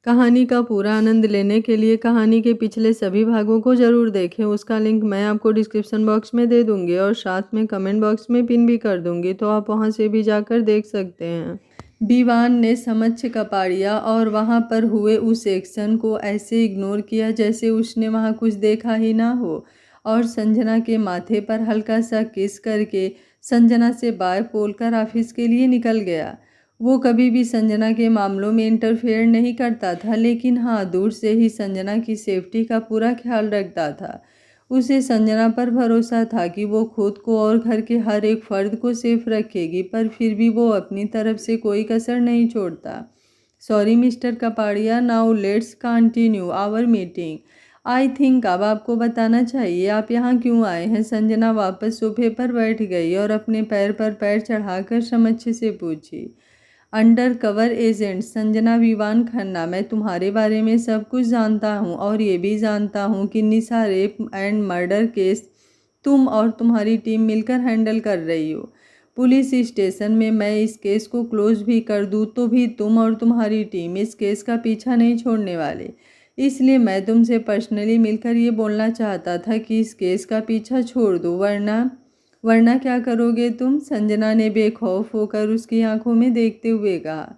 कहानी का पूरा आनंद लेने के लिए कहानी के पिछले सभी भागों को ज़रूर देखें। उसका लिंक मैं आपको डिस्क्रिप्शन बॉक्स में दे दूँगी और साथ में कमेंट बॉक्स में पिन भी कर दूँगी, तो आप वहाँ से भी जाकर देख सकते हैं। विवान ने समक्ष कपाड़िया और वहाँ पर हुए उस एक्शन को ऐसे इग्नोर किया जैसे उसने वहाँ कुछ देखा ही ना हो, और संजना के माथे पर हल्का सा किस करके संजना से बाय बोलकर ऑफिस के लिए निकल गया। वो कभी भी संजना के मामलों में इंटरफेयर नहीं करता था, लेकिन हाँ, दूर से ही संजना की सेफ्टी का पूरा ख्याल रखता था। उसे संजना पर भरोसा था कि वो खुद को और घर के हर एक फर्द को सेफ रखेगी, पर फिर भी वो अपनी तरफ से कोई कसर नहीं छोड़ता। Sorry mister Kapadia, now let's continue our meeting. I think अब आपको बताना चाहिए आप यहाँ क्यों आए हैं। संजना वापस सोफे पर बैठ गई और अपने पैर पर पैर चढ़ाकर समक्ष से पूछी। Undercover agent Sanjana Vivaan Khanna, मैं तुम्हारे बारे में सब कुछ जानता हूँ और ये भी जानता हूँ कि निशा रेप एंड मर्डर केस तुम और तुम्हारी टीम मिलकर हैंडल कर रही हो। पुलिस स्टेशन में मैं इस केस को क्लोज भी कर दूँ तो भी तुम और तुम्हारी टीम इस केस का पीछा नहीं छोड़ने वाले। इसलिए मैं तुमसे पर्सनली मिलकर ये बोलना चाहता था कि इस केस का पीछा छोड़ दो, वरना वरना क्या करोगे तुम। संजना ने बेखौफ होकर उसकी आंखों में देखते हुए कहा।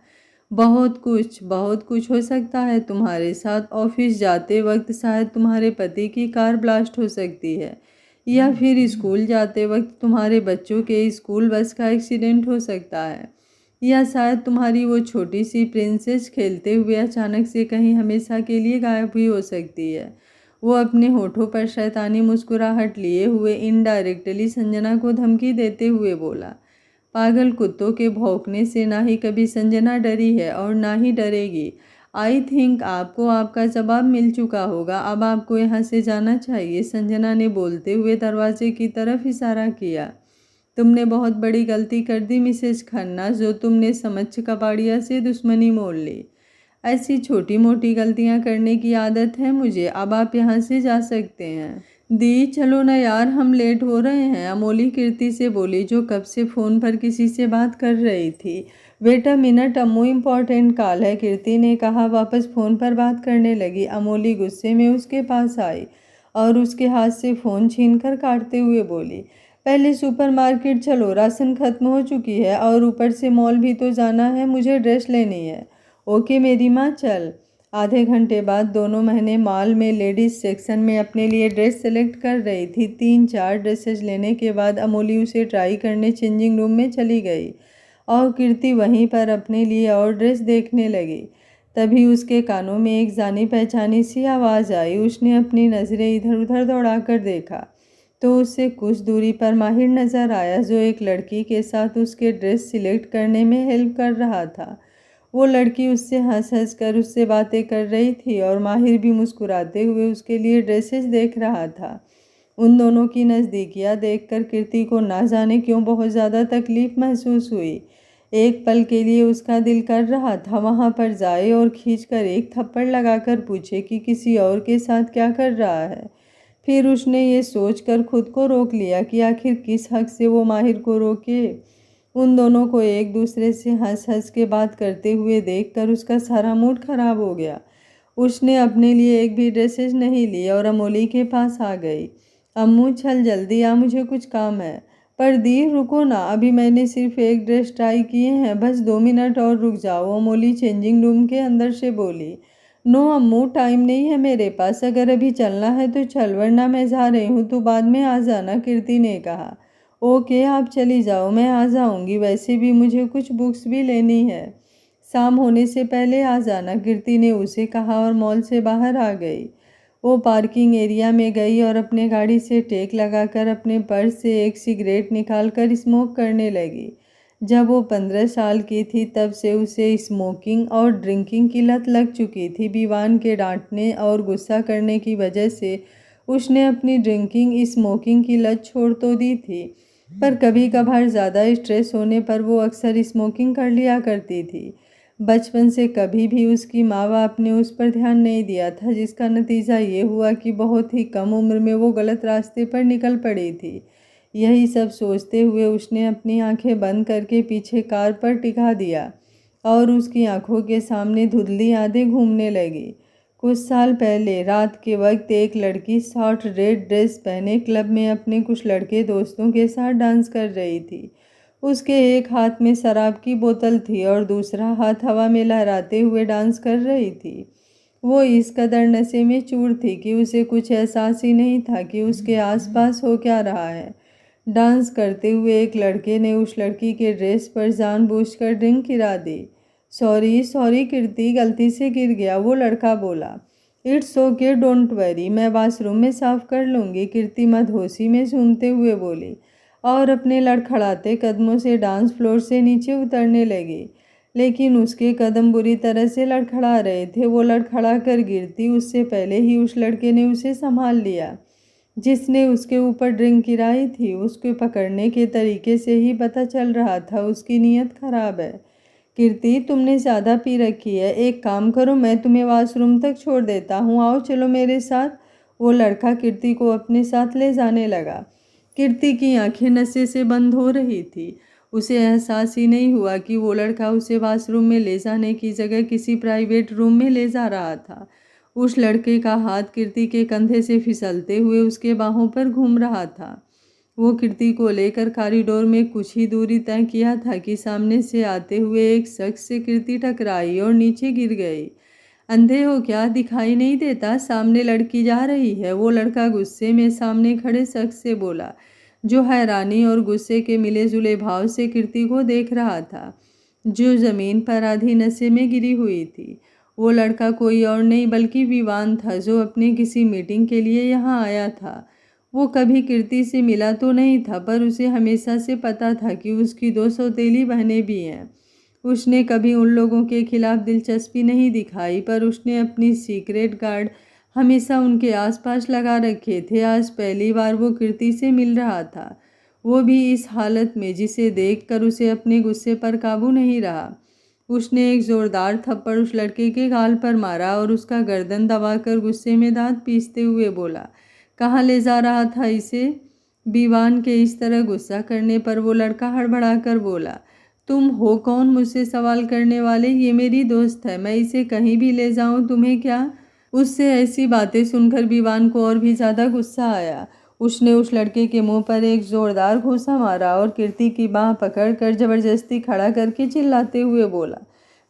बहुत कुछ हो सकता है तुम्हारे साथ। ऑफिस जाते वक्त शायद तुम्हारे पति की कार ब्लास्ट हो सकती है, या फिर स्कूल जाते वक्त तुम्हारे बच्चों के स्कूल बस का एक्सीडेंट हो सकता है, या शायद तुम्हारी वो छोटी सी प्रिंसेस खेलते हुए अचानक से कहीं हमेशा के लिए गायब भी हो सकती है। वो अपने होठों पर शैतानी मुस्कुराहट लिए हुए इनडायरेक्टली संजना को धमकी देते हुए बोला। पागल कुत्तों के भौंकने से ना ही कभी संजना डरी है और ना ही डरेगी। आई थिंक आपको आपका जवाब मिल चुका होगा, अब आपको यहाँ से जाना चाहिए। संजना ने बोलते हुए दरवाजे की तरफ इशारा किया। तुमने बहुत बड़ी गलती कर दी मिसेज खन्ना, जो तुमने समक्ष कपाड़िया से दुश्मनी मोल ली। ऐसी छोटी मोटी गलतियां करने की आदत है मुझे। अब आप यहाँ से जा सकते हैं। दी चलो ना यार, हम लेट हो रहे हैं, अमोली कीर्ति से बोली, जो कब से फ़ोन पर किसी से बात कर रही थी। Wait a minute, Ammu important call है, कीर्ति ने कहा। वापस फ़ोन पर बात करने लगी। अमोली गुस्से में उसके पास आई और उसके हाथ से फ़ोन छीनकर काटते हुए बोली, पहले सुपरमार्केट चलो, राशन खत्म हो चुकी है, और ऊपर से मॉल भी तो जाना है, मुझे ड्रेस लेनी है। ओके मेरी माँ, चल। आधे घंटे बाद दोनों महीने मॉल में लेडीज़ सेक्शन में अपने लिए ड्रेस सेलेक्ट कर रही थी। 3-4 ड्रेसेस लेने के बाद अमोली उसे ट्राई करने चेंजिंग रूम में चली गई और कीर्ति वहीं पर अपने लिए और ड्रेस देखने लगी। तभी उसके कानों में एक जानी पहचानी सी आवाज़ आई। उसने अपनी नज़रें इधर उधर दौड़ाकर देखा तो उससे कुछ दूरी पर माहिर नज़र आया, जो एक लड़की के साथ उसके ड्रेस सिलेक्ट करने में हेल्प कर रहा था। वो लड़की उससे हंस हंस कर उससे बातें कर रही थी और माहिर भी मुस्कुराते हुए उसके लिए ड्रेसेस देख रहा था। उन दोनों की नज़दीकियाँ देखकर कीर्ति को ना जाने क्यों बहुत ज़्यादा तकलीफ महसूस हुई। एक पल के लिए उसका दिल कर रहा था वहाँ पर जाए और खींचकर एक थप्पड़ लगाकर पूछे कि किसी और के साथ क्या कर रहा है। फिर उसने ये सोचकर खुद को रोक लिया कि आखिर किस हक से वो माहिर को रोके। उन दोनों को एक दूसरे से हंस हंस के बात करते हुए देखकर उसका सारा मूड खराब हो गया। उसने अपने लिए एक भी ड्रेसेस नहीं ली और अमोली के पास आ गई। अम्मू चल जल्दी आ, मुझे कुछ काम है। पर दी रुको ना, अभी मैंने सिर्फ एक ड्रेस ट्राई किए हैं, बस 2 मिनट और रुक जाओ, अमोली चेंजिंग रूम के अंदर से बोली। नो अम्मू, टाइम नहीं है मेरे पास, अगर अभी चलना है तो चल, वरना मैं जा रही हूँ, तो बाद में आ जाना, कीर्ति ने कहा। ओके आप चली जाओ, मैं आ जाऊंगी, वैसे भी मुझे कुछ बुक्स भी लेनी है, शाम होने से पहले आ जाना, कीर्ति ने उसे कहा और मॉल से बाहर आ गई। वो पार्किंग एरिया में गई और अपने गाड़ी से टेक लगाकर अपने पर्स से एक सिगरेट निकालकर स्मोक करने लगी। जब वो 15 साल की थी तब से उसे स्मोकिंग और ड्रिंकिंग की लत लग चुकी थी। विवान के डांटने और गुस्सा करने की वजह से उसने अपनी ड्रिंकिंग स्मोकिंग की लत छोड़ तो दी थी, पर कभी कभार ज़्यादा स्ट्रेस होने पर वो अक्सर स्मोकिंग कर लिया करती थी। बचपन से कभी भी उसकी माँ बाप ने उस पर ध्यान नहीं दिया था, जिसका नतीजा ये हुआ कि बहुत ही कम उम्र में वो गलत रास्ते पर निकल पड़ी थी। यही सब सोचते हुए उसने अपनी आंखें बंद करके पीछे कार पर टिका दिया और उसकी आंखों के सामने धुंधली यादें घूमने लगी। कुछ साल पहले रात के वक्त एक लड़की शॉर्ट रेड ड्रेस पहने क्लब में अपने कुछ लड़के दोस्तों के साथ डांस कर रही थी। उसके एक हाथ में शराब की बोतल थी और दूसरा हाथ हवा में लहराते हुए डांस कर रही थी। वो इस कदर नशे में चूर थी कि उसे कुछ एहसास ही नहीं था कि उसके आसपास हो क्या रहा है। डांस करते हुए एक लड़के ने उस लड़की के ड्रेस पर जानबूझकर ड्रिंक गिरा दी। सॉरी सॉरी कीर्ति, गलती से गिर गया, वो लड़का बोला। इट्स ओके, डोंट वरी, मैं बाथरूम में साफ कर लूँगी, कीर्ति मदहोशी में झूमते हुए बोली और अपने लड़खड़ाते कदमों से डांस फ्लोर से नीचे उतरने लगी। लेकिन उसके कदम बुरी तरह से लड़खड़ा रहे थे। वो लड़खड़ा कर गिरती उससे पहले ही उस लड़के ने उसे संभाल लिया जिसने उसके ऊपर ड्रिंक गिराई थी। उसके पकड़ने के तरीके से ही पता चल रहा था उसकी नीयत खराब है। कीर्ति, तुमने ज़्यादा पी रखी है, एक काम करो, मैं तुम्हें वॉशरूम तक छोड़ देता हूँ, आओ चलो मेरे साथ। वो लड़का कीर्ति को अपने साथ ले जाने लगा। कीर्ति की आंखें नशे से बंद हो रही थी। उसे एहसास ही नहीं हुआ कि वो लड़का उसे वॉशरूम में ले जाने की जगह किसी प्राइवेट रूम में ले जा रहा था। उस लड़के का हाथ कीर्ति के कंधे से फिसलते हुए उसके बाहों पर घूम रहा था। वो कीर्ति को लेकर कॉरिडोर में कुछ ही दूरी तय किया था कि सामने से आते हुए एक शख्स से कीर्ति टकराई और नीचे गिर गई। अंधे हो क्या, दिखाई नहीं देता, सामने लड़की जा रही है, वो लड़का गुस्से में सामने खड़े शख्स से बोला, जो हैरानी और गुस्से के मिले जुले भाव से कीर्ति को देख रहा था, जो ज़मीन पर आधी नशे में गिरी हुई थी। वो लड़का कोई और नहीं बल्कि विवान था, जो अपनी किसी मीटिंग के लिए यहाँ आया था। वो कभी कीर्ति से मिला तो नहीं था, पर उसे हमेशा से पता था कि उसकी 2 सौतेली बहनें भी हैं। उसने कभी उन लोगों के खिलाफ दिलचस्पी नहीं दिखाई, पर उसने अपनी सीक्रेट गार्ड हमेशा उनके आसपास लगा रखे थे। आज पहली बार वो कीर्ति से मिल रहा था, वो भी इस हालत में जिसे देखकर उसे अपने गुस्से पर काबू नहीं रहा। उसने एक ज़ोरदार थप्पड़ उस लड़के के गाल पर मारा और उसका गर्दन दबाकर गुस्से में दांत पीसते हुए बोला, कहाँ ले जा रहा था इसे? विवान के इस तरह गुस्सा करने पर वो लड़का हड़बड़ा कर बोला, तुम हो कौन मुझसे सवाल करने वाले? ये मेरी दोस्त है, मैं इसे कहीं भी ले जाऊं, तुम्हें क्या? उससे ऐसी बातें सुनकर विवान को और भी ज़्यादा गुस्सा आया। उसने उस लड़के के मुंह पर एक ज़ोरदार घूंसा मारा और कीर्ति की बाह पकड़कर ज़बरदस्ती खड़ा करके चिल्लाते हुए बोला,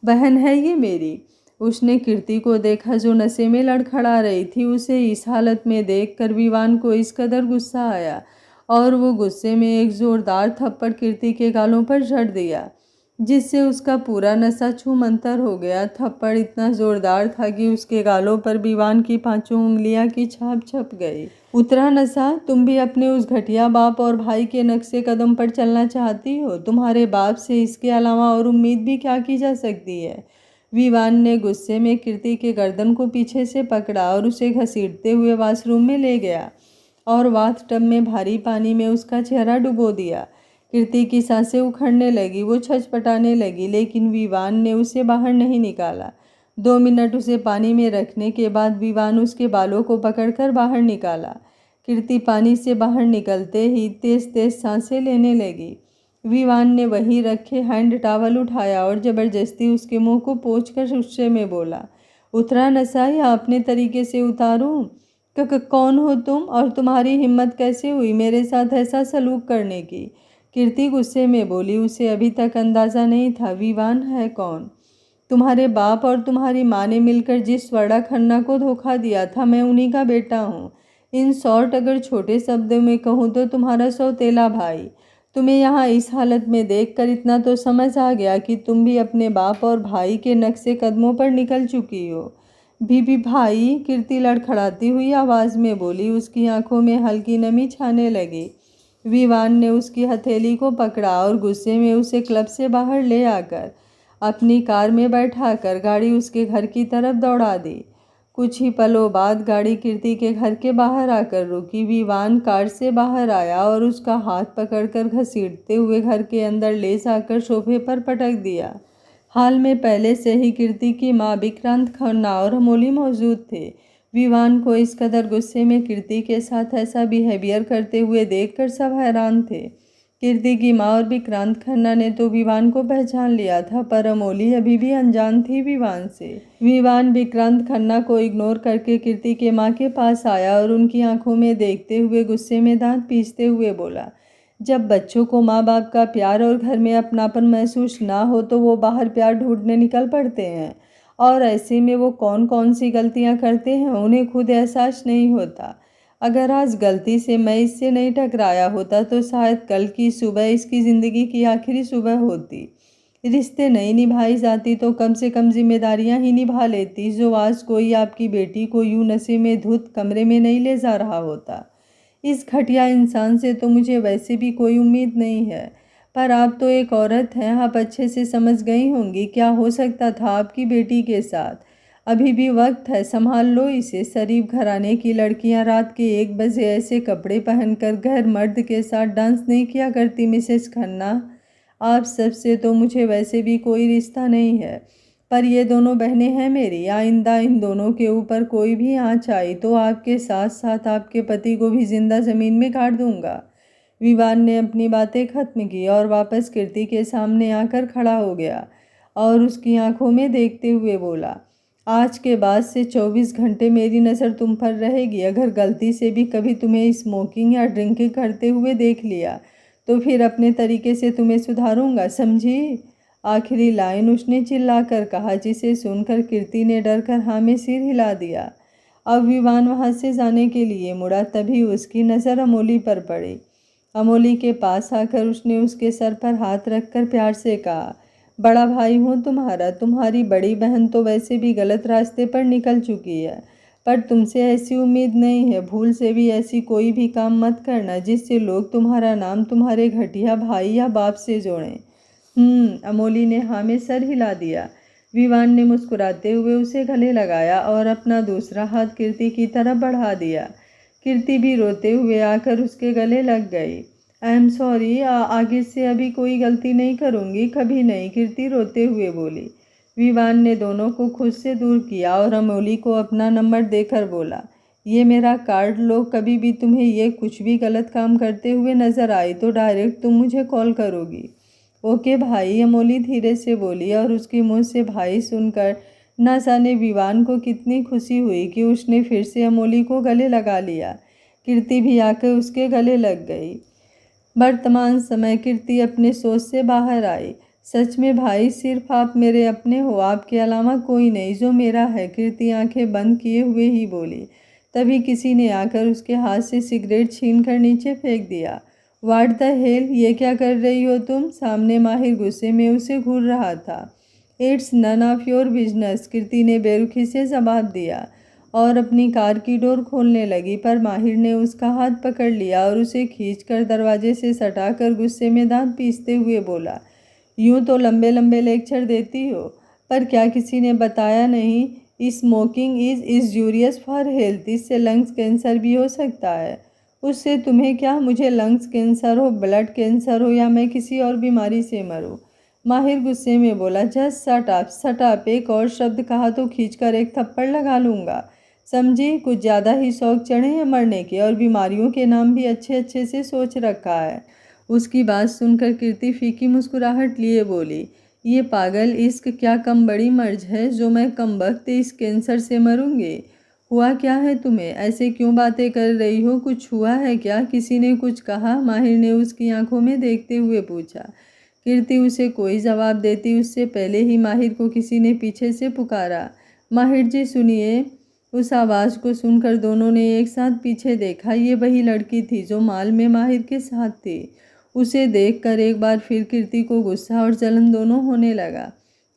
बहन है ये मेरी। उसने कीर्ति को देखा जो नशे में लड़खड़ा रही थी। उसे इस हालत में देखकर विवान को इस कदर गुस्सा आया और वो गुस्से में एक ज़ोरदार थप्पड़ कीर्ति के गालों पर झड़ दिया, जिससे उसका पूरा नशा छूमंतर हो गया। थप्पड़ इतना ज़ोरदार था कि उसके गालों पर विवान की 5 उंगलियां की छाप छप गई। उतरा नशा? तुम भी अपने उस घटिया बाप और भाई के नक्शे कदम पर चलना चाहती हो? तुम्हारे बाप से इसके अलावा और उम्मीद भी क्या की जा सकती है? विवान ने गुस्से में कीर्ति के गर्दन को पीछे से पकड़ा और उसे घसीटते हुए वॉशरूम में ले गया और बाथटब में भारी पानी में उसका चेहरा डुबो दिया। कीर्ति की सांसें उखड़ने लगी, वो छटपटाने लगी, लेकिन विवान ने उसे बाहर नहीं निकाला। 2 मिनट उसे पानी में रखने के बाद विवान उसके बालों को पकड़कर बाहर निकाला। कीर्ति पानी से बाहर निकलते ही तेज तेज सांसें लेने लगी। विवान ने वहीं रखे हैंड टॉवल उठाया और ज़बरदस्ती उसके मुंह को पोंछकर गुस्से में बोला, उतरा नशा या अपने तरीके से उतारूं? कौन हो तुम और तुम्हारी हिम्मत कैसे हुई मेरे साथ ऐसा सलूक करने की? कीर्ति गुस्से में बोली। उसे अभी तक अंदाज़ा नहीं था विवान है कौन। तुम्हारे बाप और तुम्हारी माँ ने मिलकर जिस स्वर्णा खन्ना को धोखा दिया था, मैं उन्हीं का बेटा हूँ। इन शॉर्ट अगर छोटे शब्दों में कहूँ तो तुम्हारा सौतेला भाई। तुम्हें यहाँ इस हालत में देखकर इतना तो समझ आ गया कि तुम भी अपने बाप और भाई के नक्शे कदमों पर निकल चुकी हो। भी भाई? कीर्ति लड़खड़ाती हुई आवाज़ में बोली। उसकी आंखों में हल्की नमी छाने लगी। विवान ने उसकी हथेली को पकड़ा और गुस्से में उसे क्लब से बाहर ले आकर अपनी कार में बैठाकर गाड़ी उसके घर की तरफ दौड़ा दी। कुछ ही पलों बाद गाड़ी कीर्ति के घर के बाहर आकर रुकी। विवान कार से बाहर आया और उसका हाथ पकड़कर घसीटते हुए घर के अंदर ले जाकर सोफे पर पटक दिया। हाल में पहले से ही कीर्ति की माँ विक्रांत खन्ना और अमोली मौजूद थे। विवान को इस कदर गुस्से में कीर्ति के साथ ऐसा बिहेवियर करते हुए देखकर सब हैरान थे। कीर्ति की माँ और विक्रांत खन्ना ने तो विवान को पहचान लिया था, पर अमोली अभी भी अनजान थी विवान से। विवान विक्रांत खन्ना को इग्नोर करके कीर्ति के माँ के पास आया और उनकी आंखों में देखते हुए गुस्से में दांत पीसते हुए बोला, जब बच्चों को माँ बाप का प्यार और घर में अपनापन महसूस ना हो तो वो बाहर प्यार ढूंढने निकल पड़ते हैं, और ऐसे में वो कौन कौन सी गलतियाँ करते हैं उन्हें खुद एहसास नहीं होता। अगर आज गलती से मैं इससे नहीं टकराया होता तो शायद कल की सुबह इसकी ज़िंदगी की आखिरी सुबह होती। रिश्ते नहीं निभाई जाती तो कम से कम जिम्मेदारियां ही निभा लेती, जो आज कोई आपकी बेटी को यूं नशे में धुत कमरे में नहीं ले जा रहा होता। इस घटिया इंसान से तो मुझे वैसे भी कोई उम्मीद नहीं है, पर आप तो एक औरत हैं, आप अच्छे से समझ गई होंगी क्या हो सकता था आपकी बेटी के साथ। अभी भी वक्त है, संभाल लो इसे। शरीफ घराने की लड़कियां रात के 1 बजे ऐसे कपड़े पहनकर गैर मर्द के साथ डांस नहीं किया करती मिसेस खन्ना। आप सबसे तो मुझे वैसे भी कोई रिश्ता नहीं है, पर ये दोनों बहनें हैं मेरी। आइंदा इन दोनों के ऊपर कोई भी आँच आई तो आपके साथ साथ आपके पति को भी जिंदा ज़मीन में गाड़ दूंगा। विवान ने अपनी बातें खत्म की और वापस कीर्ति के सामने आकर खड़ा हो गया और उसकी आंखों में देखते हुए बोला, आज के बाद से 24 घंटे मेरी नज़र तुम पर रहेगी। अगर गलती से भी कभी तुम्हें स्मोकिंग या ड्रिंकिंग करते हुए देख लिया तो फिर अपने तरीके से तुम्हें सुधारूंगा, समझी। आखिरी लाइन उसने चिल्लाकर कहा, जिसे सुनकर कीर्ति ने डर कर हाँ में सिर हिला दिया। अब विवान वहाँ से जाने के लिए मुड़ा, तभी उसकी नज़र अमोली पर पड़ी। अमोली के पास आकर उसने उसके सर पर हाथ रखकर प्यार से कहा, बड़ा भाई हूँ तुम्हारा। तुम्हारी बड़ी बहन तो वैसे भी गलत रास्ते पर निकल चुकी है, पर तुमसे ऐसी उम्मीद नहीं है। भूल से भी ऐसी कोई भी काम मत करना जिससे लोग तुम्हारा नाम तुम्हारे घटिया भाई या बाप से जोड़ें। अमोली ने हाँ में सर हिला दिया। विवान ने मुस्कुराते हुए उसे गले लगाया और अपना दूसरा हाथ कीर्ति की तरफ बढ़ा दिया। कीर्ति भी रोते हुए आकर उसके गले लग गई। आई एम सॉरी, आगे से अभी कोई गलती नहीं करूँगी, कभी नहीं, कीर्ति रोते हुए बोली। विवान ने दोनों को खुद से दूर किया और अमोली को अपना नंबर देकर बोला, ये मेरा कार्ड लो, कभी भी तुम्हें ये कुछ भी गलत काम करते हुए नज़र आई तो डायरेक्ट तुम मुझे कॉल करोगी। ओके भाई, अमोली धीरे से बोली और उसके मुंह से भाई सुनकर न जाने विवान को कितनी खुशी हुई कि उसने फिर से अमोली को गले लगा लिया। कीर्ति भी आकर उसके गले लग गई। वर्तमान समय कीर्ति अपने सोच से बाहर आई। सच में भाई, सिर्फ आप मेरे अपने हो, आपके अलावा कोई नहीं जो मेरा है, कीर्ति आंखें बंद किए हुए ही बोली। तभी किसी ने आकर उसके हाथ से सिगरेट छीनकर नीचे फेंक दिया। व्हाट द हेल, ये क्या कर रही हो तुम? सामने माहिर गुस्से में उसे घूर रहा था। It's none of your business, Kirti ने बेरुखी से जवाब दिया और अपनी कार की डोर खोलने लगी, पर माहिर ने उसका हाथ पकड़ लिया और उसे खींचकर दरवाजे से सटाकर गुस्से में दांत पीसते हुए बोला, यूं तो लंबे लंबे लेक्चर देती हो, पर क्या किसी ने बताया नहीं smoking is injurious for health, इससे लंग्स कैंसर भी हो सकता है। उससे तुम्हें क्या, मुझे लंग्स कैंसर हो, ब्लड कैंसर हो या मैं किसी और बीमारी से मरूं। माहिर गुस्से में बोला, जस्ट शट अप, एक और शब्द कहा तो खींचकर एक थप्पड़ लगा लूँगा, समझी। कुछ ज़्यादा ही शौक चढ़े हैं मरने के, और बीमारियों के नाम भी अच्छे अच्छे से सोच रखा है। उसकी बात सुनकर कीर्ति फीकी मुस्कुराहट लिए बोली, ये पागल इश्क क्या कम बड़ी मर्ज है जो मैं कम वक्त इस कैंसर से मरूंगी। हुआ क्या है तुम्हें, ऐसे क्यों बातें कर रही हो, कुछ हुआ है क्या, किसी ने कुछ कहा? माहिर ने उसकी आंखों में देखते हुए पूछा। कीर्ति उसे कोई जवाब देती उससे पहले ही माहिर को किसी ने पीछे से पुकारा, माहिर जी सुनिए। उस आवाज़ को सुनकर दोनों ने एक साथ पीछे देखा। ये वही लड़की थी जो माल में माहिर के साथ थी। उसे देखकर एक बार फिर कीर्ति को गुस्सा और जलन दोनों होने लगा।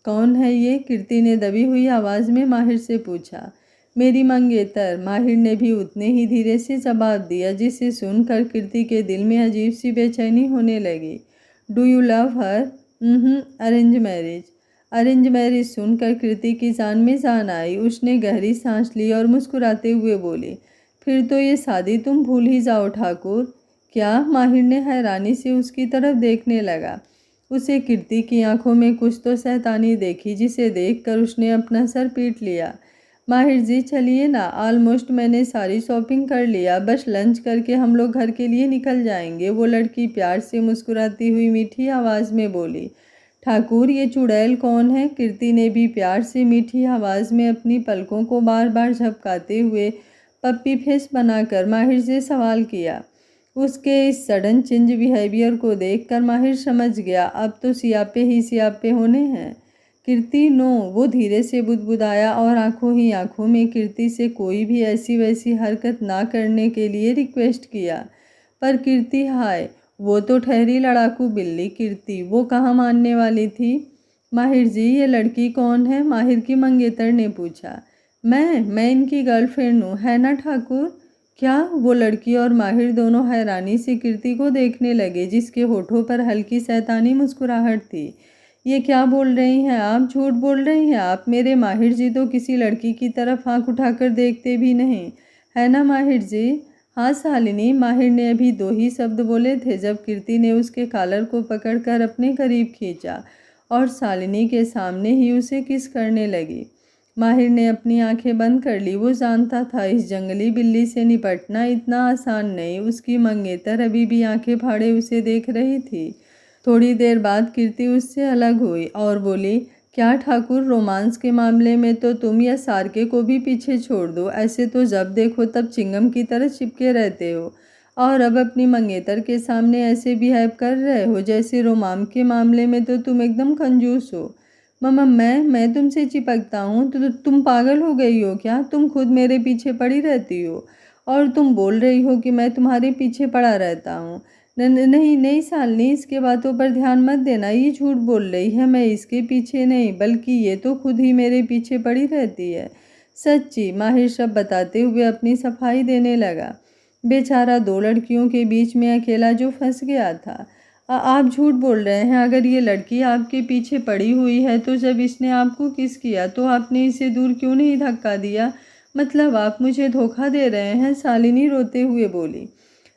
कौन है ये, कीर्ति ने दबी हुई आवाज़ में माहिर से पूछा। मेरी मंगेतर, माहिर ने भी उतने ही धीरे से जवाब दिया, जिसे सुनकर कीर्ति के दिल में अजीब सी बेचैनी होने लगी। Do you love her? Arrange marriage. Arrange marriage सुनकर कीर्ति की जान में जान आई। उसने गहरी सांस ली और मुस्कुराते हुए बोली, फिर तो ये शादी तुम भूल ही जाओ ठाकुर। क्या? माहिर ने हैरानी से उसकी तरफ देखने लगा। उसे कीर्ति की आंखों में कुछ तो शैतानी देखी, जिसे देखकर उसने अपना सर पीट लिया। माहिर जी चलिए ना, ऑलमोस्ट मैंने सारी शॉपिंग कर लिया, बस लंच करके हम लोग घर के लिए निकल जाएंगे। वो लड़की प्यार से मुस्कुराती हुई मीठी आवाज़ में बोली। ठाकुर ये चुड़ैल कौन है? कीर्ति ने भी प्यार से मीठी आवाज़ में अपनी पलकों को बार बार झपकाते हुए पप्पी फेस बनाकर माहिर से सवाल किया। उसके इस सडन चेंज बिहेवियर को देखकर माहिर समझ गया, अब तो सियापे ही सियापे होने हैं। कीर्ति नो, वो धीरे से बुदबुदाया और आंखों ही आंखों में कीर्ति से कोई भी ऐसी वैसी हरकत ना करने के लिए रिक्वेस्ट किया। पर कीर्ति हाय, वो तो ठहरी लड़ाकू बिल्ली कीर्ति, वो कहाँ मानने वाली थी। माहिर जी ये लड़की कौन है? माहिर की मंगेतर ने पूछा। मैं इनकी गर्लफ्रेंड हूँ, है ना ठाकुर? क्या? वो लड़की और माहिर दोनों हैरानी से कीर्ति को देखने लगे, जिसके होठों पर हल्की शैतानी मुस्कुराहट थी। ये क्या बोल रही हैं आप? झूठ बोल रही हैं आप। मेरे माहिर जी तो किसी लड़की की तरफ आंख उठाकर देखते भी नहीं, है ना माहिर जी? हाँ शालिनी, माहिर ने अभी दो ही शब्द बोले थे जब कीर्ति ने उसके कॉलर को पकड़कर अपने करीब खींचा और शालिनी के सामने ही उसे किस करने लगी। माहिर ने अपनी आंखें बंद कर ली। वो जानता था इस जंगली बिल्ली से निपटना इतना आसान नहीं। उसकी मंगेतर अभी भी आंखें फाड़े उसे देख रही थी। थोड़ी देर बाद कीर्ति उससे अलग हुई और बोली, क्या ठाकुर, रोमांस के मामले में तो तुम या सारके को भी पीछे छोड़ दो। ऐसे तो जब देखो तब चिंगम की तरह चिपके रहते हो, और अब अपनी मंगेतर के सामने ऐसे बिहेव कर रहे हो जैसे रोमाम के मामले में तो तुम एकदम कंजूस हो। मम्मा, मैं तुमसे चिपकता हूँ तो तुम पागल हो गई हो क्या? तुम खुद मेरे पीछे पड़ी रहती हो और तुम बोल रही हो कि मैं तुम्हारे पीछे पड़ा रहता हूँ। नहीं नहीं शालिनी, इसके बातों पर ध्यान मत देना, ये झूठ बोल रही है। मैं इसके पीछे नहीं, बल्कि ये तो खुद ही मेरे पीछे पड़ी रहती है। सच्ची, माहिर सब बताते हुए अपनी सफाई देने लगा। बेचारा दो लड़कियों के बीच में अकेला जो फंस गया था। आप झूठ बोल रहे हैं। अगर ये लड़की आपके पीछे पड़ी हुई है तो जब इसने आपको किस किया तो आपने इसे दूर क्यों नहीं धक्का दिया? मतलब आप मुझे धोखा दे रहे हैं, शालिनी रोते हुए बोली।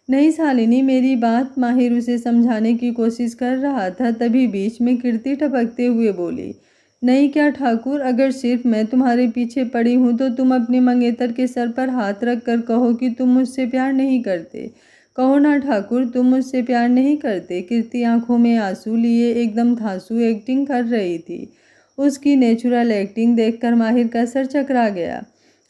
नहीं शालिनी, मेरी बात। माहिर उसे समझाने की कोशिश कर रहा था, तभी बीच में कीर्ति टपकते हुए बोली। नहीं क्या ठाकुर, अगर सिर्फ मैं तुम्हारे पीछे पड़ी हूँ तो तुम अपने मंगेतर के सर पर हाथ रख कर कहो कि तुम मुझसे प्यार नहीं करते। कहो ना ठाकुर, तुम मुझसे प्यार नहीं करते। कीर्ति आंखों में आंसू लिए एकदम धांसू एक्टिंग कर रही थी। उसकी नेचुरल एक्टिंग देखकर माहिर का सर चकरा गया।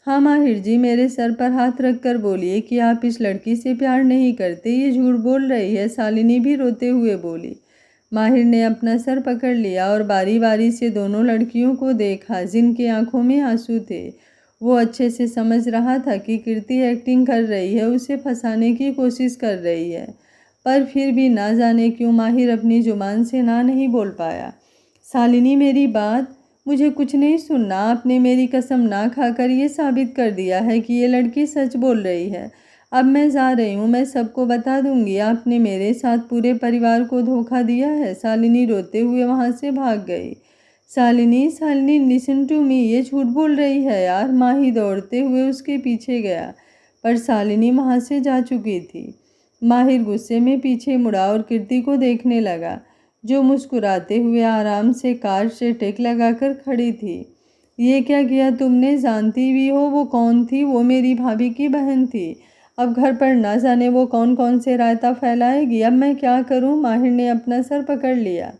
हाँ माहिर जी, मेरे सर पर हाथ रखकर बोलिए कि आप इस लड़की से प्यार नहीं करते। ये झूठ बोल रही है, शालिनी भी रोते हुए बोली। माहिर ने अपना सर पकड़ लिया और बारी बारी से दोनों लड़कियों को देखा जिनकी आंखों में आंसू थे। वो अच्छे से समझ रहा था कि कीर्ति एक्टिंग कर रही है, उसे फंसाने की कोशिश कर रही है, पर फिर भी ना जाने क्यों माहिर अपनी जुबान से ना नहीं बोल पाया। शालिनी मेरी बात, मुझे कुछ नहीं सुनना। आपने मेरी कसम ना खाकर ये साबित कर दिया है कि ये लड़की सच बोल रही है। अब मैं जा रही हूँ, मैं सबको बता दूंगी आपने मेरे साथ पूरे परिवार को धोखा दिया है। शालिनी रोते हुए वहाँ से भाग गई। शालिनी लिसन टू मी, ये झूठ बोल रही है यार। माही दौड़ते हुए उसके पीछे गया, पर शालिनी वहाँ से जा चुकी थी। माहिर गुस्से में पीछे मुड़ा और कीर्ति को देखने लगा, जो मुस्कुराते हुए आराम से कार से टेक लगाकर खड़ी थी। ये क्या किया तुमने? जानती भी हो वो कौन थी? वो मेरी भाभी की बहन थी। अब घर पर ना जाने वो कौन कौन से रायता फैलाएगी। अब मैं क्या करूं? माहिर ने अपना सर पकड़ लिया।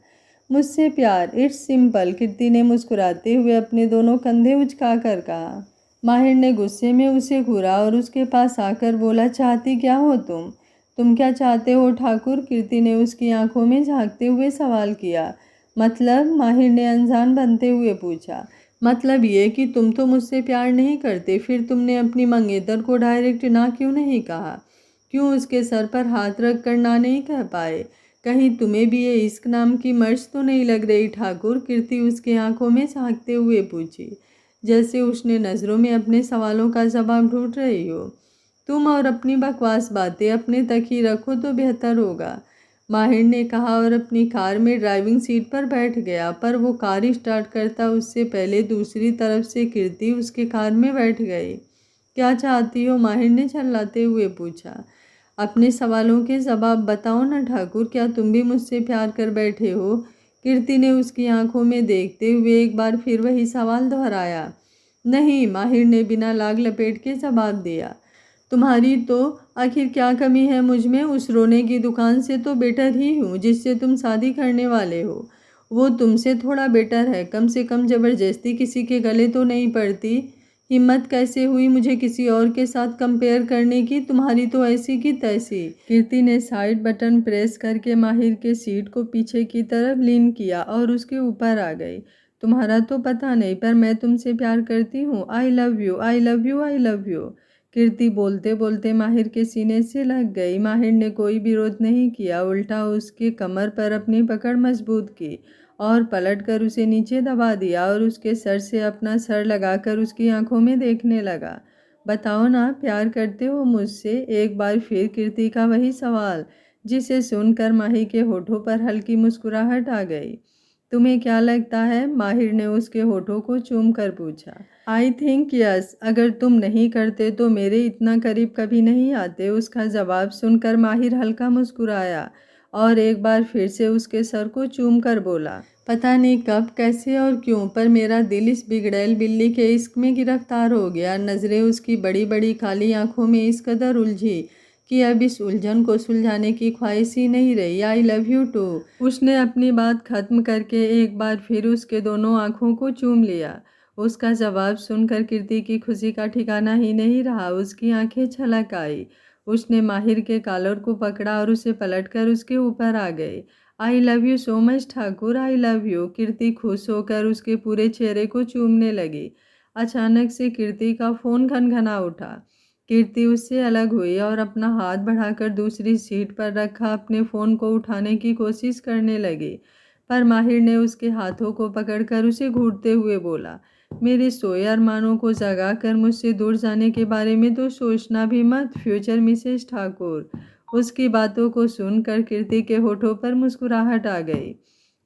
मुझसे प्यार, इट्स सिंपल, कीर्ति ने मुस्कुराते हुए अपने दोनों कंधे उचका कर कहा। माहिर ने गुस्से में उसे घूरा और उसके पास आकर बोला, चाहती क्या हो तुम क्या चाहते हो ठाकुर? कीर्ति ने उसकी आंखों में झांकते हुए सवाल किया। मतलब? माहिर ने अनजान बनते हुए पूछा। मतलब ये कि तुम तो मुझसे प्यार नहीं करते, फिर तुमने अपनी मंगेतर को डायरेक्ट ना क्यों नहीं कहा? क्यों उसके सर पर हाथ रख कर ना नहीं कह पाए? कहीं तुम्हें भी ये इश्क नाम की मर्ज तो नहीं लग रही ठाकुर? कीर्ति उसके आंखों में झांकते हुए पूछी, जैसे उसने नज़रों में अपने सवालों का जवाब ढूंढ रही हो। तुम और अपनी बकवास बातें अपने तक ही रखो तो बेहतर होगा, माहिर ने कहा और अपनी कार में ड्राइविंग सीट पर बैठ गया। पर वो कार स्टार्ट करता उससे पहले दूसरी तरफ से कीर्ति उसके कार में बैठ गई। क्या चाहती हो? माहिर ने चिल्लाते हुए पूछा। अपने सवालों के जवाब बताओ ना ठाकुर, क्या तुम भी मुझसे प्यार कर बैठे हो? कीर्ति ने उसकी आंखों में देखते हुए एक बार फिर वही सवाल दोहराया। नहीं, माहिर ने बिना लाग लपेट के जवाब दिया। तुम्हारी तो आखिर क्या कमी है मुझ में? उस रोने की दुकान से तो बेटर ही हूँ जिससे तुम शादी करने वाले हो। वो तुमसे थोड़ा बेटर है, कम से कम ज़बरदस्ती किसी के गले तो नहीं पड़ती। हिम्मत कैसे हुई मुझे किसी और के साथ कंपेयर करने की? तुम्हारी तो ऐसी की तैसी। कीर्ति ने साइड बटन प्रेस करके माहिर के सीट को पीछे की तरफ लीन किया और उसके ऊपर आ गई। तुम्हारा तो पता नहीं, पर मैं तुमसे प्यार करती हूँ। I love you, I love you, I love you. Kirti बोलते बोलते माहिर के सीने से लग गई। माहिर ने कोई विरोध नहीं किया, उल्टा उसके कमर पर अपनी पकड़ मजबूत की और पलटकर उसे नीचे दबा दिया और उसके सर से अपना सर लगाकर उसकी आंखों में देखने लगा। बताओ ना, प्यार करते हो मुझसे? एक बार फिर कीर्ति का वही सवाल, जिसे सुनकर माही के होठों पर हल्की मुस्कुराहट आ गई। तुम्हें क्या लगता है? माहिर ने उसके होठों को चूम कर पूछा। I think yes. अगर तुम नहीं करते तो मेरे इतना करीब कभी नहीं आते। उसका जवाब सुनकर माहिर हल्का मुस्कुराया और एक बार फिर से उसके सर को चूम कर बोला, पता नहीं कब, कैसे और क्यों, पर मेरा दिल इस बिगड़ैल बिल्ली के इश्क में गिरफ्तार हो गया। नज़रें उसकी बड़ी बड़ी काली आंखों में इस कदर उलझी कि अब इस उलझन को सुलझाने की ख्वाहिश ही नहीं रही। I love you too. उसने अपनी बात खत्म करके एक बार फिर उसके दोनों आंखों को चूम लिया। उसका जवाब सुनकर कीर्ति की खुशी का ठिकाना ही नहीं रहा। उसकी आंखें छलक आई। उसने माहिर के कॉलर को पकड़ा और उसे पलटकर उसके ऊपर आ गई। I love you so much Thakur, I love you. Kirti खुश होकर उसके पूरे चेहरे को चूमने लगी। अचानक से कीर्ति का फ़ोन घनघना उठा। कीर्ति उससे अलग हुई और अपना हाथ बढ़ाकर दूसरी सीट पर रखा अपने फ़ोन को उठाने की कोशिश करने लगी, पर माहिर ने उसके हाथों को पकड़कर उसे घूरते हुए बोला, मेरे सोए अरमानों को जगाकर मुझसे दूर जाने के बारे में तो सोचना भी मत, फ्यूचर मिसेस ठाकुर। उसकी बातों को सुनकर कीर्ति के होठों पर मुस्कुराहट आ गई,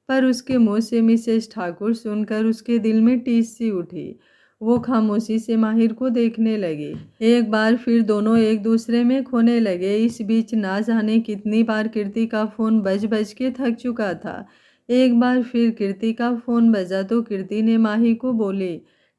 पर उसके मुंह से मिसेस ठाकुर सुनकर उसके दिल में टीस सी उठी। वो खामोशी से माहिर को देखने लगी। एक बार फिर दोनों एक दूसरे में खोने लगे। इस बीच ना जाने कितनी बार कीर्ति का फ़ोन बज बज के थक चुका था। एक बार फिर कीर्ति का फ़ोन बजा तो कीर्ति ने माही को बोली,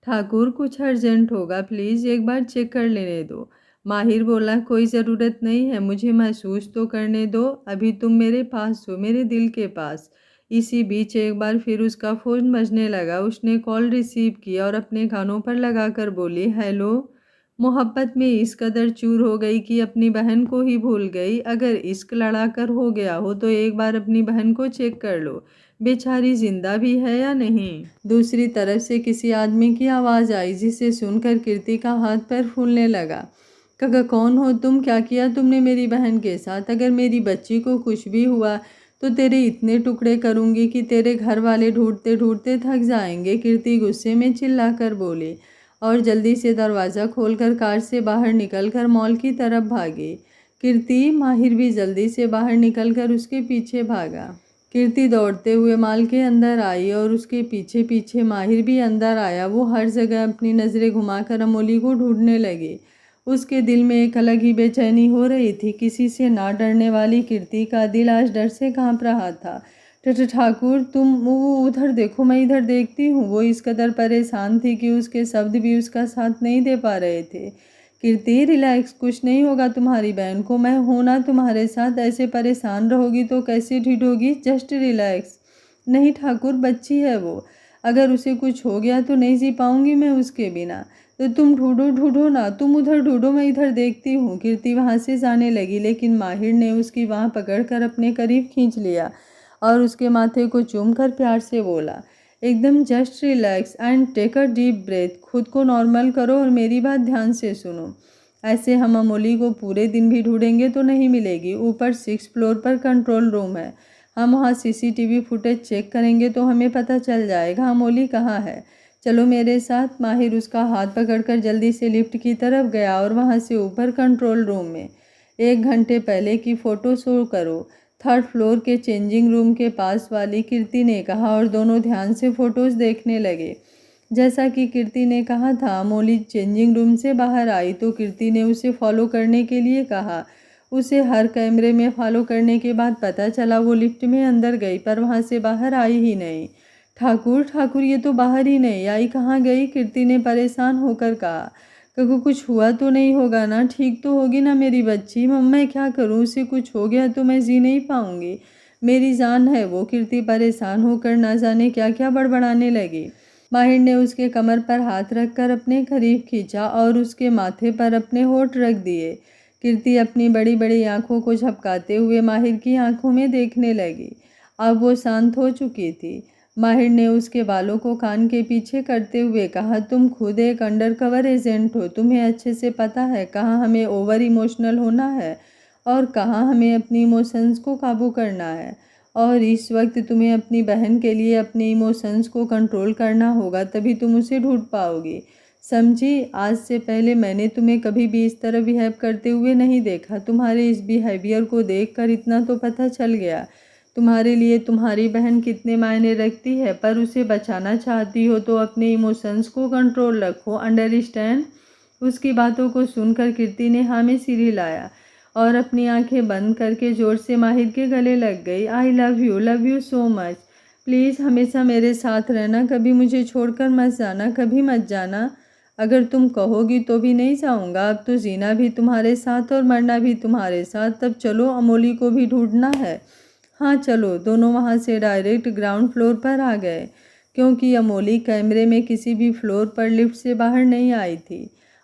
ठाकुर कुछ अर्जेंट होगा, प्लीज़ एक बार चेक कर लेने दो। माहिर बोला, कोई ज़रूरत नहीं है, मुझे महसूस तो करने दो, अभी तुम मेरे पास हो, मेरे दिल के पास। इसी बीच एक बार फिर उसका फ़ोन बजने लगा। उसने कॉल रिसीव किया और अपने कानों पर लगाकर बोली, हेलो। मोहब्बत में इस कदर चूर हो गई कि अपनी बहन को ही भूल गई। अगर इश्क लड़ा कर हो गया हो तो एक बार अपनी बहन को चेक कर लो, बेचारी जिंदा भी है या नहीं। दूसरी तरफ से किसी आदमी की आवाज़ आई, जिसे सुनकर कीर्ति का हाथ पैर फूलने लगा। काका, कौन हो तुम? क्या किया तुमने मेरी बहन के साथ? अगर मेरी बच्ची को कुछ भी हुआ तो तेरे इतने टुकड़े करूंगी कि तेरे घर वाले ढूंढते ढूंढते थक जाएंगे। कीर्ति गुस्से में चिल्लाकर बोली और जल्दी से दरवाज़ा खोलकर कार से बाहर निकलकर मॉल की तरफ भागी। कीर्ति, माहिर भी जल्दी से बाहर निकलकर उसके पीछे भागा। कीर्ति दौड़ते हुए मॉल के अंदर आई और उसके पीछे पीछे माहिर भी अंदर आया। वो हर जगह अपनी नज़रें घुमाकर अमोली को ढूंढने लगे। उसके दिल में एक अलग ही बेचैनी हो रही थी। किसी से ना डरने वाली कीर्ति का दिल आज डर से कांप रहा था। ठाकुर, तुम वो उधर देखो, मैं इधर देखती हूँ। वो इस कदर परेशान थी कि उसके शब्द भी उसका साथ नहीं दे पा रहे थे। कीर्ति, रिलैक्स, कुछ नहीं होगा तुम्हारी बहन को, मैं हूँ ना तुम्हारे साथ। ऐसे परेशान रहोगी तो कैसे ठीक होगी? Just relax. नहीं ठाकुर, बच्ची है वो, अगर उसे कुछ हो गया तो नहीं जी पाऊंगी मैं उसके बिना। तो तुम ढूंढो ढूंढो ना, तुम उधर ढूंढो, मैं इधर देखती हूँ। कीर्ति वहाँ से जाने लगी, लेकिन माहिर ने उसकी बाँह पकड़कर अपने करीब खींच लिया और उसके माथे को चूमकर प्यार से बोला, एकदम just relax and take a deep breath. खुद को नॉर्मल करो और मेरी बात ध्यान से सुनो। ऐसे हम अमोली को पूरे दिन भी ढूंढेंगे तो नहीं मिलेगी। ऊपर 6 फ्लोर पर कंट्रोल रूम है, हम वहाँ सीसीटीवी फुटेज चेक करेंगे तो हमें पता चल जाएगा अमोली कहाँ है। चलो मेरे साथ। माहिर उसका हाथ पकड़कर जल्दी से लिफ्ट की तरफ गया और वहाँ से ऊपर कंट्रोल रूम में 1 घंटे पहले की फ़ोटो शो करो, 3rd फ्लोर के चेंजिंग रूम के पास वाली, कीर्ति ने कहा और दोनों ध्यान से फ़ोटोज़ देखने लगे। जैसा कि कीर्ति ने कहा था, अमोली चेंजिंग रूम से बाहर आई तो कीर्ति ने उसे फॉलो करने के लिए कहा। उसे हर कैमरे में फॉलो करने के बाद पता चला वो लिफ्ट में अंदर गई, पर वहाँ से बाहर आई ही नहीं। ठाकुर ठाकुर ये तो बाहर ही नहीं आई, कहाँ गई? कीर्ति ने परेशान होकर कहा। कको कुछ हुआ तो नहीं होगा ना? ठीक तो होगी ना मेरी बच्ची? मम्मा मैं क्या करूँ? उसे कुछ हो गया तो मैं जी नहीं पाऊंगी। मेरी जान है वो। कीर्ति परेशान होकर ना जाने क्या क्या बड़बड़ाने लगी। माहिर ने उसके कमर पर हाथ रखकर अपने करीब खींचा और उसके माथे पर अपने होठ रख दिए। कीर्ति अपनी बड़ी बड़ी आंखों को झपकाते हुए माहिर की आंखों में देखने लगी। अब वो शांत हो चुकी थी। माहिर ने उसके बालों को कान के पीछे करते हुए कहा, तुम खुद एक अंडरकवर एजेंट हो। तुम्हें अच्छे से पता है कहाँ हमें ओवर इमोशनल होना है और कहाँ हमें अपनी इमोशंस को काबू करना है। और इस वक्त तुम्हें अपनी बहन के लिए अपने इमोशंस को कंट्रोल करना होगा, तभी तुम उसे ढूंढ पाओगी। समझी? आज से पहले मैंने तुम्हें कभी भी इस तरह बिहेव करते हुए नहीं देखा। तुम्हारे इस बिहेवियर को देखकर इतना तो पता चल गया तुम्हारे लिए तुम्हारी बहन कितने मायने रखती है। पर उसे बचाना चाहती हो तो अपने इमोशंस को कंट्रोल रखो, अंडरस्टैंड? उसकी बातों को सुनकर कीर्ति ने हाँ में सिर हिलाया और अपनी आंखें बंद करके जोर से माहिर के गले लग गई। I love you so much. Please हमेशा मेरे साथ रहना, कभी मुझे छोड़कर मत जाना, कभी मत जाना। अगर तुम कहोगी तो भी नहीं जाऊंगा। अब तो जीना भी तुम्हारे साथ और मरना भी तुम्हारे साथ। तब चलो, अमोली को भी ढूंढना है। हाँ चलो। दोनों वहाँ से डायरेक्ट ग्राउंड फ्लोर पर आ गए, क्योंकि अमोली कैमरे में किसी भी फ्लोर पर लिफ्ट से बाहर नहीं आई थी।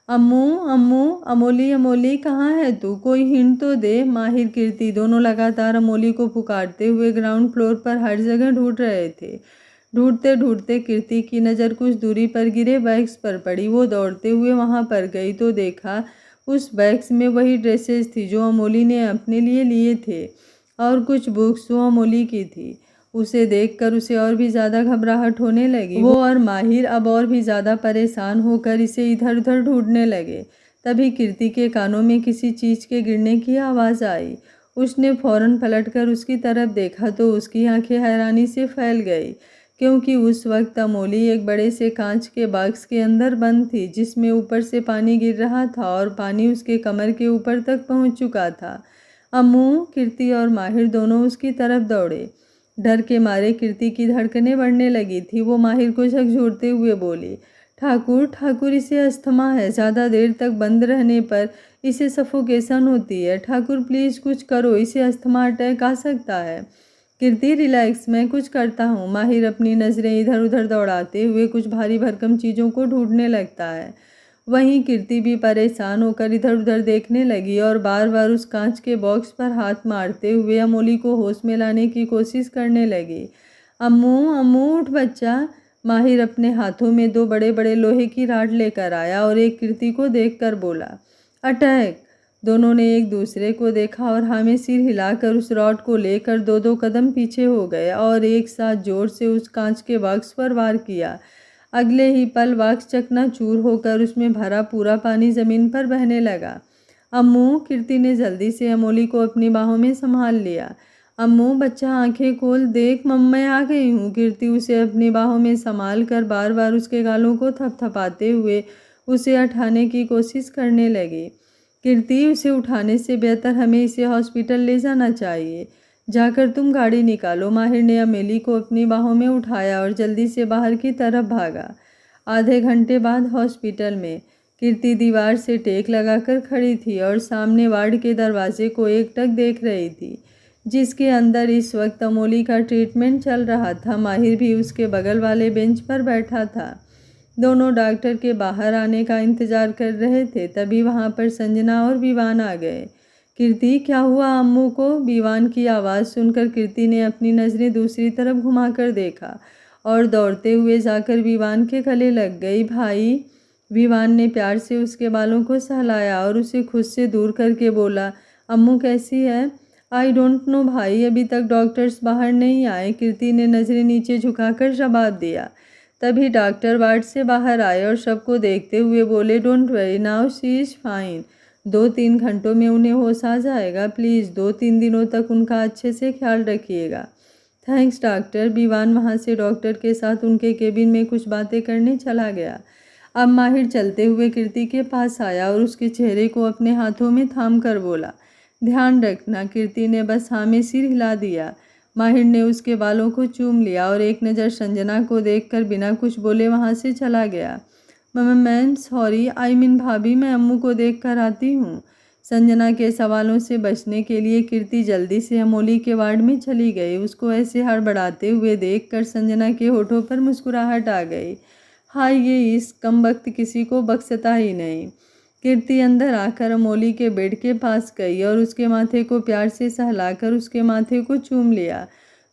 अम्मू अम्मू, अमोली अमोली कहाँ है तू? कोई हिंट तो दे। माहिर कीर्ति दोनों लगातार अमोली को पुकारते हुए ग्राउंड फ्लोर पर हर जगह ढूंढ रहे थे। ढूंढते ढूंढते कीर्ति की नज़र कुछ दूरी पर गिरे बैग्स पर पड़ी। वो दौड़ते हुए वहाँ पर गई तो देखा उस बैग्स में वही ड्रेसेस थी जो अमोली ने अपने लिए लिए थे और कुछ बुक्स जो अमोली की थी। उसे देखकर उसे और भी ज़्यादा घबराहट होने लगी। वो और माहिर अब और भी ज़्यादा परेशान होकर इसे इधर उधर ढूंढने लगे। तभी कीर्ति के कानों में किसी चीज़ के गिरने की आवाज़ आई। उसने फौरन पलटकर उसकी तरफ देखा तो उसकी आंखें हैरानी से फैल गई, क्योंकि उस वक्त अमोली एक बड़े से कांच के बॉक्स के अंदर बंद थी, जिसमें ऊपर से पानी गिर रहा था और पानी उसके कमर के ऊपर तक पहुंच चुका था। अम्मू, कीर्ति और माहिर दोनों उसकी तरफ दौड़े। डर के मारे कीर्ति की धड़कनें बढ़ने लगी थी। वो माहिर को झकझोरते हुए बोली, ठाकुर ठाकुर इसे अस्थमा है, ज़्यादा देर तक बंद रहने पर इसे सफोकेशन होती है। ठाकुर प्लीज़ कुछ करो, इसे अस्थमा अटैक आ सकता है। कीर्ति रिलैक्स, मैं कुछ करता हूँ। माहिर अपनी नज़रें इधर उधर दौड़ाते हुए कुछ भारी भरकम चीज़ों को ढूंढने लगता है। वहीं कीर्ति भी परेशान होकर इधर उधर देखने लगी और बार बार उस कांच के बॉक्स पर हाथ मारते हुए अमोली को होश में लाने की कोशिश करने लगी। अम्मू अम्मू उठ बच्चा। माहिर अपने हाथों में दो बड़े बड़े लोहे की राड लेकर आया और एक कीर्ति को देखकर बोला, अटैक। दोनों ने एक दूसरे को देखा और हमें सिर हिलाकर उस रॉड को लेकर दो दो कदम पीछे हो गए और एक साथ जोर से उस कांच के बॉक्स पर वार किया। अगले ही पल बॉक्स चकनाचूर होकर उसमें भरा पूरा पानी ज़मीन पर बहने लगा। अम्मू, कीर्ति ने जल्दी से अमोली को अपनी बाहों में संभाल लिया। अम्मू बच्चा आंखें खोल, देख मम्मा मैं आ गई हूँ। कीर्ति उसे अपनी बाहों में संभाल कर बार बार उसके गालों को थपथपाते हुए उसे उठाने की कोशिश करने लगी। कीर्ति, उसे उठाने से बेहतर हमें इसे हॉस्पिटल ले जाना चाहिए। जाकर तुम गाड़ी निकालो। माहिर ने अमेली को अपनी बाहों में उठाया और जल्दी से बाहर की तरफ भागा। आधे घंटे बाद हॉस्पिटल में कीर्ति दीवार से टेक लगाकर खड़ी थी और सामने वार्ड के दरवाजे को एकटक देख रही थी, जिसके अंदर इस वक्त अमोली का ट्रीटमेंट चल रहा था। माहिर भी उसके बगल वाले बेंच पर बैठा था। दोनों डॉक्टर के बाहर आने का इंतजार कर रहे थे। तभी वहाँ पर संजना और विवान आ गए। कीर्ति, क्या हुआ अम्मू को? विवान की आवाज़ सुनकर कीर्ति ने अपनी नज़रें दूसरी तरफ घुमाकर देखा और दौड़ते हुए जाकर विवान के गले लग गई। भाई, विवान ने प्यार से उसके बालों को सहलाया और उसे खुद से दूर करके बोला, अम्मू कैसी है? आई डोंट नो भाई, अभी तक डॉक्टर्स बाहर नहीं आए। कीर्ति ने नज़रें नीचे झुकाकर जवाब दिया। तभी डॉक्टर वार्ड से बाहर आए और सबको देखते हुए बोले, don't worry, now she is fine. 2-3 घंटों में उन्हें होश आ जाएगा। प्लीज़ 2-3 दिनों तक उनका अच्छे से ख्याल रखिएगा। Thanks doctor. विवान वहाँ से डॉक्टर के साथ उनके केबिन में कुछ बातें करने चला गया। अब माहिर चलते हुए कीर्ति के पास आया और उसके चेहरे को अपने हाथों में थाम कर बोला, ध्यान रखना। कीर्ति ने बस हाँ में सिर हिला दिया। माहिर ने उसके बालों को चूम लिया और एक नज़र संजना को देखकर बिना कुछ बोले वहाँ से चला गया। मैम सॉरी, आई मीन भाभी, मैं अम्मू को देख कर आती हूँ। संजना के सवालों से बचने के लिए कीर्ति जल्दी से अमोली के वार्ड में चली गई। उसको ऐसे हड़बड़ाते हुए देखकर संजना के होठों पर मुस्कुराहट आ गई। हाय, ये इस कमबख्त किसी को बख्शता ही नहीं। कीर्ति अंदर आकर अमोली के बेड के पास गई और उसके माथे को प्यार से सहलाकर उसके माथे को चूम लिया।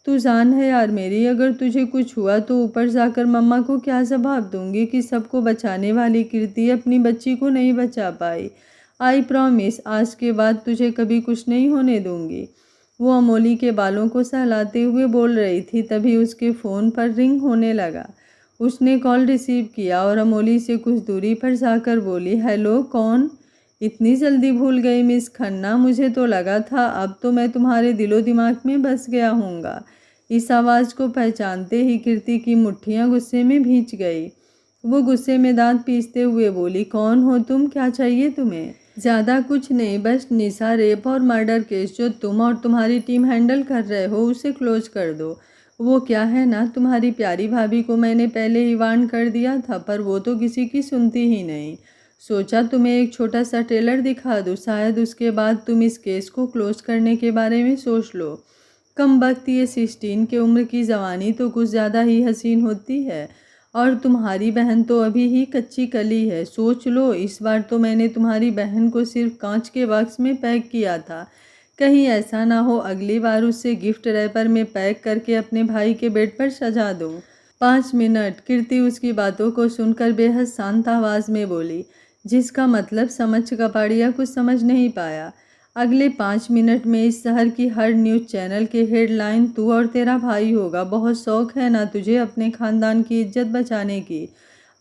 तू जान है यार मेरी, अगर तुझे कुछ हुआ तो ऊपर जाकर मम्मा को क्या जवाब दूंगी कि सबको बचाने वाली कीर्ति अपनी बच्ची को नहीं बचा पाई। आई प्रॉमिस, आज के बाद तुझे कभी कुछ नहीं होने दूंगी। वो अमोली के बालों को सहलाते हुए बोल रही थी, तभी उसके फ़ोन पर रिंग होने लगा। उसने कॉल रिसीव किया और अमोली से कुछ दूरी पर जाकर बोली, हेलो, कौन? इतनी जल्दी भूल गई मिस खन्ना, मुझे तो लगा था अब तो मैं तुम्हारे दिलो दिमाग में बस गया हूँगा। इस आवाज़ को पहचानते ही कीर्ति की मुट्ठियाँ गुस्से में भींच गई। वो गुस्से में दांत पीसते हुए बोली, कौन हो तुम, क्या चाहिए तुम्हें? ज़्यादा कुछ नहीं, बस निशा रेप और मर्डर केस जो तुम और तुम्हारी टीम हैंडल कर रहे हो उसे क्लोज कर दो। वो क्या है ना, तुम्हारी प्यारी भाभी को मैंने पहले ही वार्न कर दिया था, पर वो तो किसी की सुनती ही नहीं। सोचा तुम्हें एक छोटा सा ट्रेलर दिखा दूँ, शायद उसके बाद तुम इस केस को क्लोज करने के बारे में सोच लो। कम वक्त ये 16 की उम्र की जवानी तो कुछ ज़्यादा ही हसीन होती है, और तुम्हारी बहन तो अभी ही कच्ची कली है। सोच लो, इस बार तो मैंने तुम्हारी बहन को सिर्फ कांच के बॉक्स में पैक किया था, कहीं ऐसा ना हो अगली बार उससे गिफ्ट रैपर में पैक करके अपने भाई के बेड पर सजा दूँ। 5 मिनट, कीर्ति उसकी बातों को सुनकर बेहद शांत आवाज़ में बोली, जिसका मतलब समझ कपाड़िया कुछ समझ नहीं पाया। अगले 5 मिनट में इस शहर की हर न्यूज़ चैनल के हेडलाइन तू और तेरा भाई होगा। बहुत शौक है ना तुझे अपने खानदान की इज्जत बचाने की।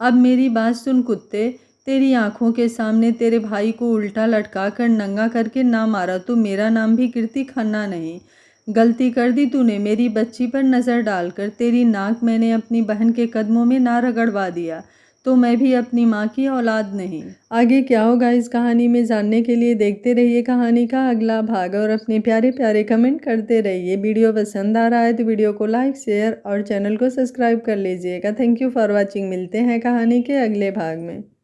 अब मेरी बात सुन कुत्ते, तेरी आंखों के सामने तेरे भाई को उल्टा लटका कर नंगा करके ना मारा तो मेरा नाम भी कीर्ति खन्ना नहीं। गलती कर दी तूने मेरी बच्ची पर नज़र डालकर। तेरी नाक मैंने अपनी बहन के कदमों में ना रगड़वा दिया तो मैं भी अपनी माँ की औलाद नहीं। आगे क्या होगा इस कहानी में जानने के लिए देखते रहिए कहानी का अगला भाग और अपने प्यारे प्यारे कमेंट करते रहिए। वीडियो पसंद आ रहा है तो वीडियो को लाइक, शेयर और चैनल को सब्सक्राइब कर लीजिएगा। Thank you for watching. मिलते हैं कहानी के अगले भाग में।